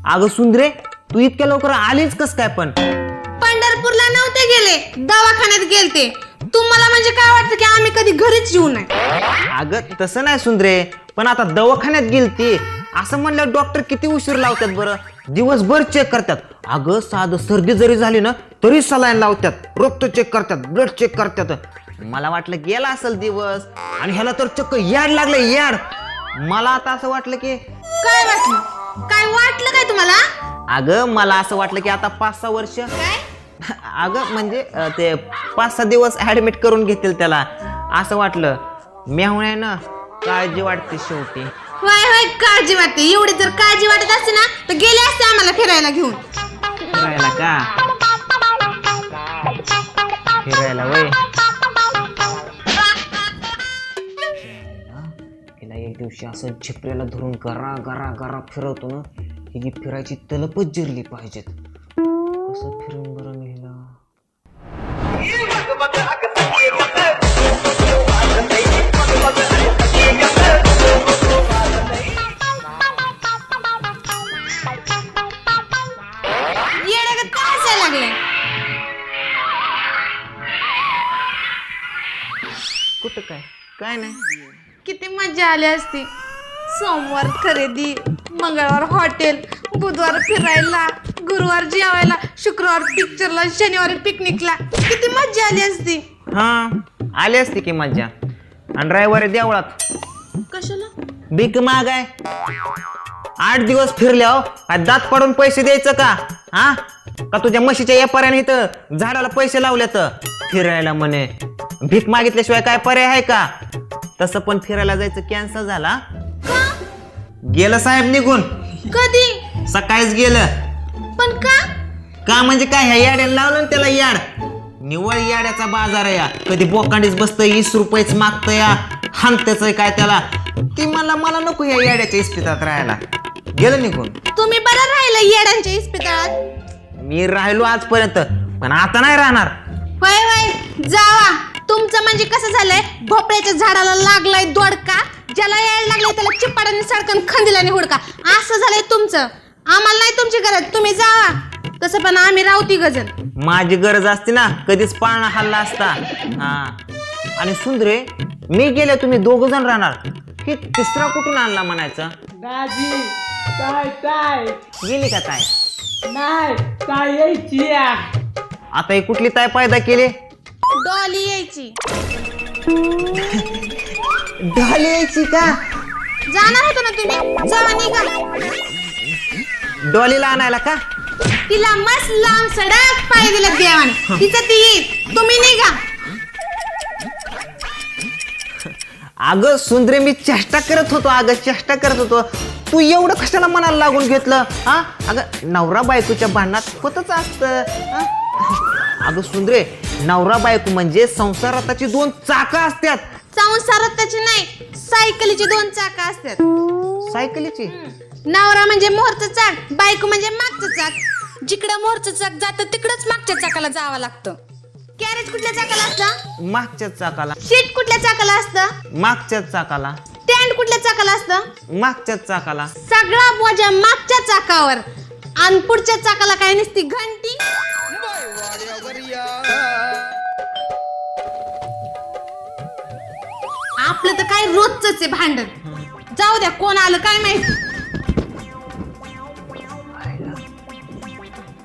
अगं सुंदरे, तू इतक्या लवकर आलीच कस काय? पण पंढरपूरला नव्हते गेले, दवाखान्यात गेलते. तुम्हाला म्हणजे काय वाटतं की आम्ही कधी घरीच येऊ नये? अगं तसं नाही सुंदरे, पण आता दवाखान्यात गेलती असं म्हणलं डॉक्टर किती उशीर लावतात बरं? दिवसभर चेक करतात. अगं साधं सर्दी जरी झाली ना तरी सलाईन लावतात, रक्त चेक करतात, ब्लड चेक करतात. मला वाटलं गेला असेल दिवस, आणि ह्याला तर चक्क याड लागलं, याड. मला आता असं वाटलं की काय वाटलं? काय वाटलं काय तुम्हाला? अगं मला असं वाटलं की आता 5-6 वर्ष, काय? अगं म्हणजे ते 5-6 दिवस ऍडमिट करून घेतील त्याला, असं वाटलं. मेहुणे ना काळजी वाटते शेवटी. होय होय, काळजी वाटते. एवढी जर काळजी वाटत असते ना तर गेले असते आम्हाला फिरायला घेऊन. फिरायला का? फिरायला वय तिला एक दिवशी असं झिपऱ्याला धरून गरा गरा गरा फिरवतो ना, ही फिरायची तलपच जिरली पाहिजेत. कसं फिरून बरं नेला? येड्यागत का हसायला लागले? कुठं काय? काय नाही. किती मजा आली असती. सोमवार खरेदी, मंगळवार हॉटेल, बुधवार फिरायला, गुरुवार जेवायला, शुक्रवार पिक्चरला, शनिवारी पिकनिकला. किती मजा आली असती. हा आली असती की मज्जा. आणि रविवारी देवळात कशाला? भीक मागाय. 8 दिवस फिरल्या हो, काय दात पडून पैसे द्यायचं का? हा का तुझ्या म्हशीच्या व्यापाऱ्याने इथं झाडाला पैसे लावल्यात फिरायला म्हणे? भीक मागितल्याशिवाय काय पर्याय आहे का? तसं पण फिरायला जायचं कॅन्सल झाला. गेलं साहेब निघून. कधी? सकाळीच गेलं. पण का? का म्हणजे काय? ह्या याड्याला लावलं ना त्याला याड. निवळ याड्याचा बाजार आहे या. कधी बोकांडीच बसतंय, 20 रुपयेच मागतंय या, हाणतेच काय त्याला. ती मला नको या याड्याच्या इस्पितळात राहायला. गेलं निघून. तुम्ही बरं राहिलं येड्यांच्या इस्पितळात. मी राहिलो आजपर्यंत, पण आता नाही राहणार. होय होय, जावा. तुमचं म्हणजे कसं झालंय, भोपळ्याच्या झाडाला लागलाय दोडका, ज्याला यायला लागले त्याला चिपाडाने सडकन खंदिलाने हुडका, असं झालंय तुमचं. आम्हाला नाही तुमची गरज, तुम्ही जावा. तसं पण आम्ही राहती गजन. माझी गरज असते ना कधीच पाळणा हल्ला असता. हा आणि सुंदरे, मी गेले तुम्ही 2 जण राहणार, की तिसरा कुठून आणला म्हणायचं? दाजी काय काय गेली का ताय? नाही काय यायची या. आता ही कुठली ताय पैदा केली? डॉली यायची. ढाली यायची का? जाणार होतो ना तुम्ही, जावा निघा. डॉलीला आणायला का? तिला मस्त लांब सडक पाय दिलं देवाने, तिचं ती येईल. तुम्ही निघा. अगं सुंदरे, मी चेष्टा करत होतो. अगं चेष्टा करत होतो. तू एवढं कशाला मनाला लागून घेतलं? हा अगं नवरा बायकोच्या भांडणात होतच असतं. अगं सुंदरे, नवरा बायको म्हणजे संसाराची 2 चाकं असतात. संसारात त्याची नाही, सायकलीची 2 चाकं असतात. सायकलीची? नवरा म्हणजे मोहरचं चाक, बायको म्हणजे मागचं चाक. जिकडं मोहरचं चाक जातं तिकडंच मागच्या चाकाला जावं लागतं. कॅरेज कुठल्या चाकाला असतं? मागच्याच चाकाला. सीट कुठल्या चाकाला असतं? मागच्याच चाकाला. स्टँड कुठल्या चाकाला असतं? मागच्याच चाकाला. सगळा बोजा मागच्या चाकावर, आणि पुढच्या चाकाला काय नसती घंटी. आपलं तर काय रोजच आहे भांडण. जाऊ द्या, कोण आलं काय माहिती.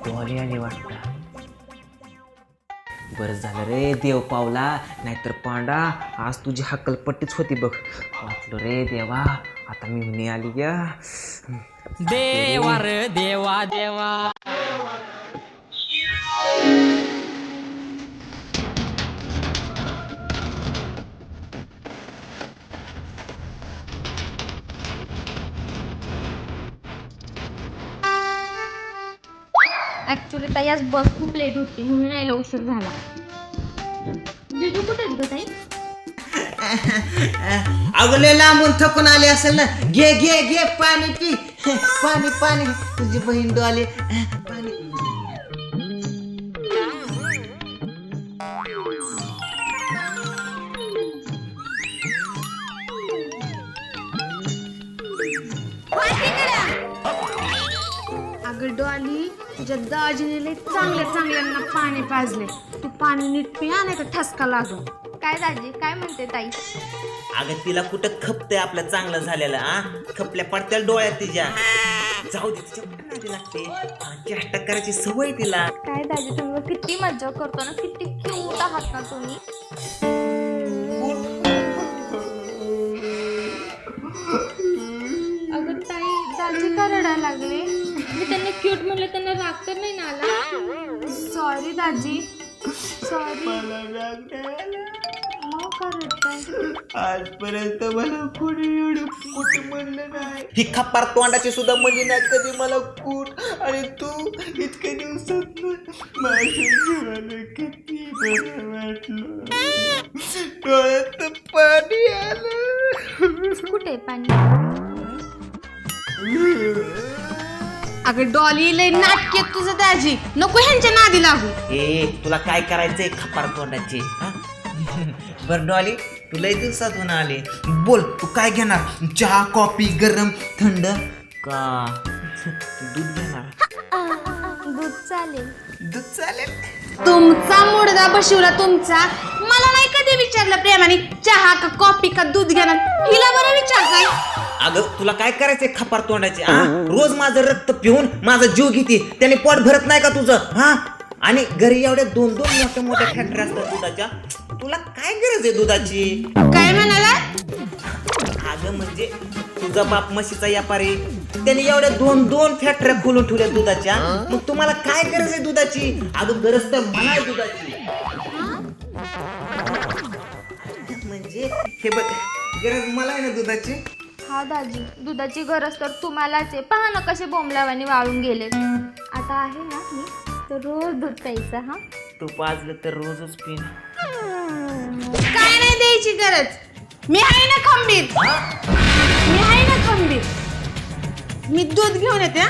डॉली आली वाटतं. बरं झालं रे देव पावला, नाहीतर पांडा आज तुझी हक्कलपट्टीच होती बघ. वाचलो रे देवा, आता मी आली या. देवा रे देवा देवा. ऍक्च्युली ताई आज बस खूप लेट होती म्हणून यायला उशीर झाला. जिजू कुठे आहेत ताई? अगले लांबून थकून आले असेल ना. घे घे घे पाणी पी. पाणी पाणी. तुझी बहीण डॉली पाणी. अगं डॉली तुझ्या दाजीने लय चांगल्या चांगल्यांना पाणी पाजले. तू पाणी नीट पिया नाही तर ठसका लागल. काय दाजी काय म्हणते ताई? अगं तिला कुठं खपतंय आपलं चांगलं झालेलं आ खपल्या पडत्या डोळ्यात तिच्या. जाऊ दे तिच्या कुठं नादी लागते. चेष्टा करायची सवय तिला. काय दाजी तुम्ही किती मज्जा करतो ना, किती क्यूट आहात ना तुम्ही. अगं ताई दाजी का रडायला लागले? मी त्यांना क्यूट म्हणलं, त्यांना राग तर नाही ना आला? सॉरी दाजी सॉरी. आजपर्यंत मला कोणी एवढं कुठ म्हणलं नाही. ही खपार तोंडाची सुद्धा म्हणली नाही कधी मला कूट. आणि तू इतक्या दिवसात माझ्या जीवाला किती बरं वाटलं. डोळ्यात पाणी आलं. कुठे पाणी? अगं डॉली लय नाटकेत तुझं दाजी. नको ह्यांच्या नादी लागू. ए तुला काय करायचंय खपार तोंडाचे? बर डॉली तू लय दिवसातून आले. बोल तू काय घेणार? चहा कॉफी गरम थंड का दूध घेणार? दूध चालेल. दूध चालेल. तुमचा मुडदा बशिवला तुमचा. मला नाही कधी विचारलं प्रेमाने चहा का कॉफी का दूध घेणार. हिला बरं विचारताय. अगं तुला काय करायचंय खपार तोंडाचे? रोज माझं रक्त पिऊन माझा जीव घेते त्याने पोट भरत नाही का तुझं? हा आणि घरी एवढ्या 2-2 मोठ्या मोठ्या फॅक्टरी असतात दुधाच्या. तुला काय गरज आहे दुधाची? काय म्हणाला? अगं म्हणजे तुझा बाप म्हशीचा व्यापारी त्याने एवढ्या 2-2 फॅक्टऱ्या खोलून ठेवल्या दुधाच्या. मग तुम्हाला काय गरज आहे दुधाची? अगं गरज तर मला आहे दुधाची. म्हणजे हे बघ गरज मला आहे ना दुधाची. हा दाजी दुधाची गरज तर तुम्हालाच आहे. पहा ना कसे बोंबलावाने वाळून गेले. आता आहे ना मी तर रोज दूध प्यायचं. हा तू पाजलं तर रोजच पिन. काय नाही द्यायची गरज. मी आहे ना खंबीर. मी आहे ना खंबीर. मी दूध घेऊन येते.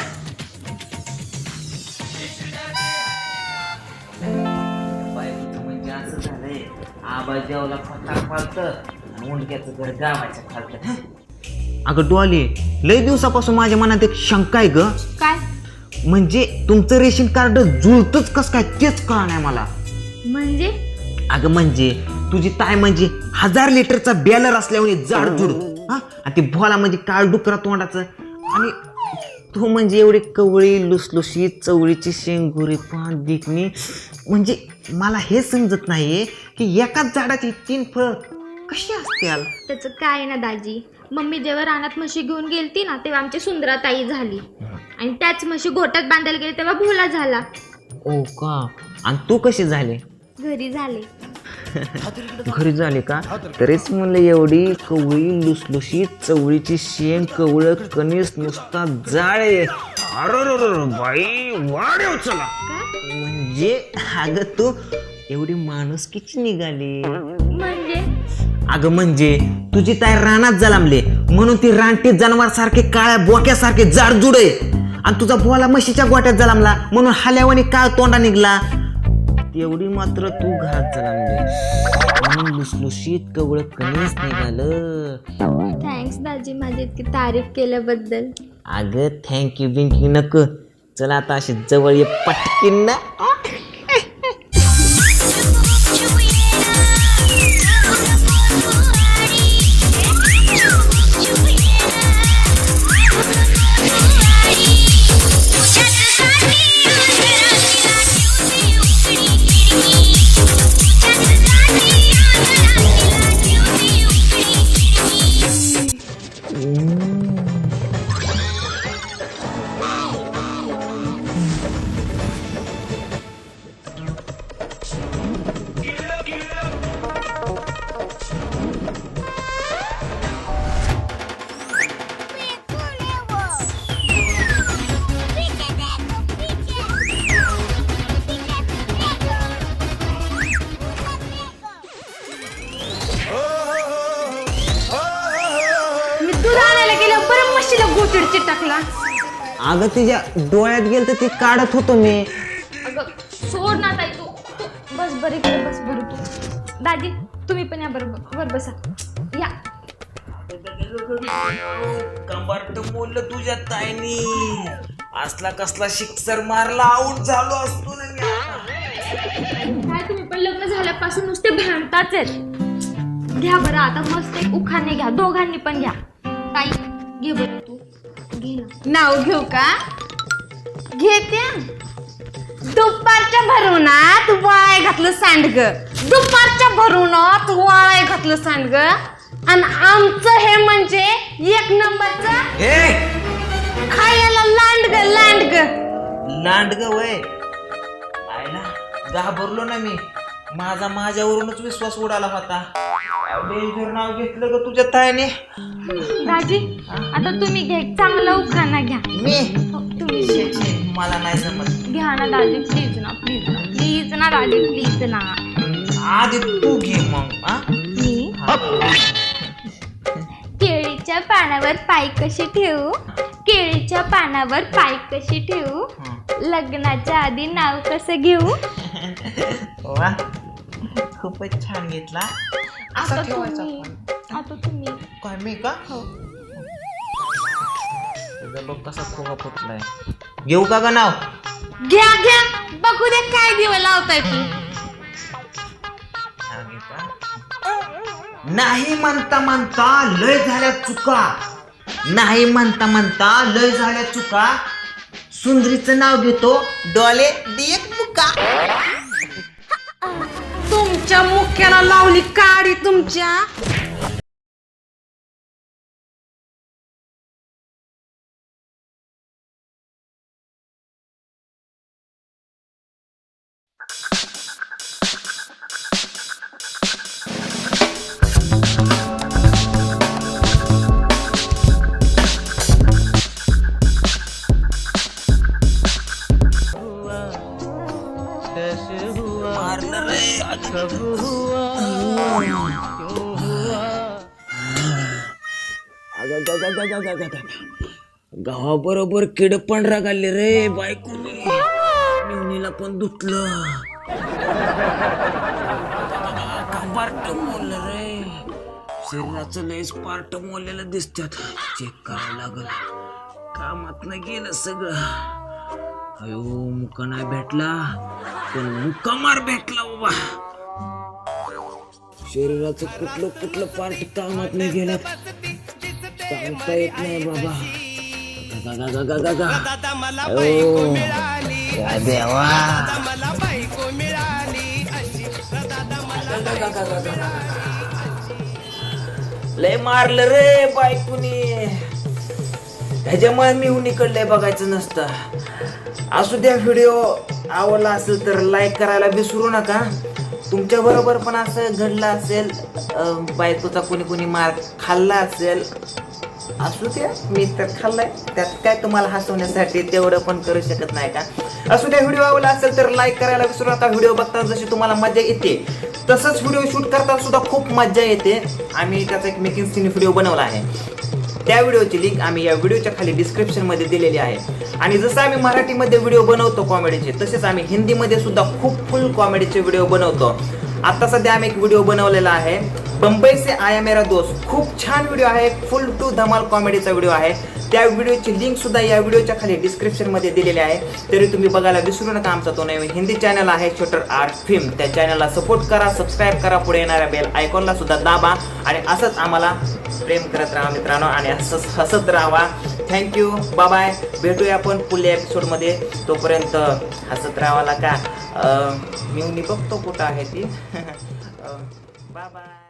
म्हणजे असं झालंय आबा जेवला फटा फालतं आणि मुंडक्याचं घर गावाच्या फालतं. अगं डॉली लय दिवसापासून माझ्या मनात एक शंका आहे ग. काय म्हणजे तुमचं रेशन कार्ड जुळतच कस काय तेच कळलं नाही मला. म्हणजे अगं म्हणजे तुझी ताय म्हणजे 1000 लिटरचा बॅलर असल्यामुळे जाडजूड हा आणि ती भोला म्हणजे काळ डुकरा तोंडाचं आणि तू म्हणजे एवढी कवळी लुसलुशीत चवळीची शेंगुरी पान दिखणी. म्हणजे मला हे समजत नाहीये की एकाच झाडाची 3 फळं कशी असतील. त्याचं काय ना दाजी, मम्मी जेव्हा रानात म्हशी घेऊन गेलती ना तेव्हा आमची सुंदराताई झाली आणि त्याच म्हशी गोट्यात बांधायला गेली तेव्हा भोला झाला. ओ का? आणि तू कशी झाले? घरी झाले. घरी झाले का? तरीच म्हणलं एवढी कवळी लुसलुशीत चवळीची शेंग कवळ कणीस नुसता जाळे. अरे बाई वाढव चला. म्हणजे अगं तू एवढी माणुसकीची निघाली. म्हणजे अगं म्हणजे तुझी ताई रानात जलामले म्हणून ती रानटी जनावर सारखे काळ्या बोक्यासारखे जाडजूड आहे आणि तुझा भोला म्हशीच्या गोट्यात जलामला म्हणून हाल्यावानी काळ तोंडा निघला. तेवढी मात्र तू घरात जलामले म्हणून लुसलुशीत कवळ कणीस निघालं. थँक्स दाजी माझी इतकी तारीफ केल्याबद्दल. अगं थँक्यू बिंक्यू नको. चला आता अशी जवळ ये पटकीन ना. टाकला. अगं तिच्या डोळ्यात गेल तर ती काढत होतो मी. अगं सोड ना ताई तू. बस बरी इकडे बस बरं तू. दादी तुम्ही पण या बरोबर वर बसा. या कंबरट मोडलं तुझ्या ताईनी. असला कसला शिक्सर मारला आऊट झालो असतो ना मी आता. काय तुम्ही पण लग्न झाल्यापासून नुसते भांडताच आहेत. घ्या बरं आता मस्त एक उखाणे घ्या, दोघांनी पण घ्या. ताई घे बरं तू, घे ना. नाव घेऊ का? घेते. दुपारच्या भरवणात वाळाय घातलं सांडग, दुपारच्या भरवणात वाळाय घातलं सांडग, आणि आमचं हे म्हणजे एक नंबरचं खायला लांडग लांडग. लांडग वय आयला घाबरलो ना मी. माझ्यावरूनच विश्वास उडाला होता. डेंजर नाव घेतलं ग तुझ्या ताईने. दाजी आता तुम्ही घ्या, एक चांगला उखाणा घ्या. मी हो, तुम्ही घ्या. मला नाही समज. घ्या ना दाजी, प्लीज ना, प्लीज ना, प्लीज ना दाजी, प्लीज ना. आधी तू घे मग. मी केळीच्या पानावर पाय कशी ठेवू, केळीच्या पानावर पाय कशी ठेवू, लग्नाच्या आधी नाव कसं घेऊ. वा खूपच छान घेतला. आता असा ठेवायचा तुम्ही, पण. आता तुम्ही. काय मी का? हो. तुझा बघ कसा खोका फुटलाय. घेऊ का ग नाव? घ्या घ्या, बघू दे काय दिवं लावताय तू. हा, घे का? नाही म्हणता म्हणता लय झाल्या चुका, नाही म्हणता म्हणता लय झाल्या चुका, सुंदरीचं नाव घेतो डोले देख मुका. तुमच्या मुख्याला लावली काडी तुमच्या. गावाबरोबर किड पण रागाले रे बायकोनी. मिवणीला पण धुतलं. पार्ट मोडलं रे. शरीराचं लयच पार्ट मोडलेलं दिसतात. चेक करावं लागल. कामात नाही गेलं सगळं. अयो मुका नाही भेटला पण मुका मार भेटला बाबा. शरीराचं कुठलं कुठलं पार्ट कामात नाही गेलं सांगता येत नाही बाबा. देवा लय मारलं रे बायकोनी. ह्याच्यामुळे मी उन्हीकडलंय बघायचं नसतं. असू द्या, व्हिडिओ आवडला असेल तर लाईक करायला विसरू नका. तुमच्या बरोबर पण असं घडलं असेल, बायकोचा कोणी मार खाल्ला असेल, असू द्या. मी तर खाल्लाय, त्यात काय तुम्हाला हसवण्यासाठी तेवढं पण करू शकत नाही का. असू द्या, व्हिडिओ आवडला असेल तर लाईक करायला विसरू नका. व्हिडिओ बघताना जशी तुम्हाला मजा येते तसंच व्हिडिओ शूट करताना सुद्धा खूप मजा येते. आम्ही त्याचा एक मेकिंग सीन व्हिडिओ बनवला आहे. त्या व्हिडिओची लिंक आम्ही या व्हिडिओच्या खाली डिस्क्रिप्शनमध्ये दिलेली आहे. आणि जसं आम्ही मराठीमध्ये व्हिडिओ बनवतो कॉमेडीचे, तसेच आम्ही हिंदीमध्ये सुद्धा खूप फुल कॉमेडीचे व्हिडिओ बनवतो. आता सध्या आम्ही एक व्हिडिओ बनवलेला आहे, बंबई से आया मेरा दोस्त. खूप छान व्हिडिओ आहे, फुल टू धमाल कॉमेडीचा व्हिडिओ आहे. त्या व्हिडिओची लिंक सुद्धा या व्हिडिओच्या खाली डिस्क्रिप्शनमध्ये दिलेली आहे. तरी तुम्ही बघायला विसरू नका. आमचा तो नवीन हिंदी चॅनल आहे शूटर आर्ट फिल्म. त्या चॅनलला सपोर्ट करा, सबस्क्राईब करा, पुढे येणाऱ्या बेल आयकॉनला सुद्धा दाबा. आणि असंच आम्हाला प्रेम करत राहा मित्रांनो, आणि असंच हसत राहा. Thank you, bye bye. भेटूया आपण पुढल्या एपिसोडमध्ये. तोपर्यंत हसत राहावाला का. मी बघतो कुठं आहे ती. Bye bye.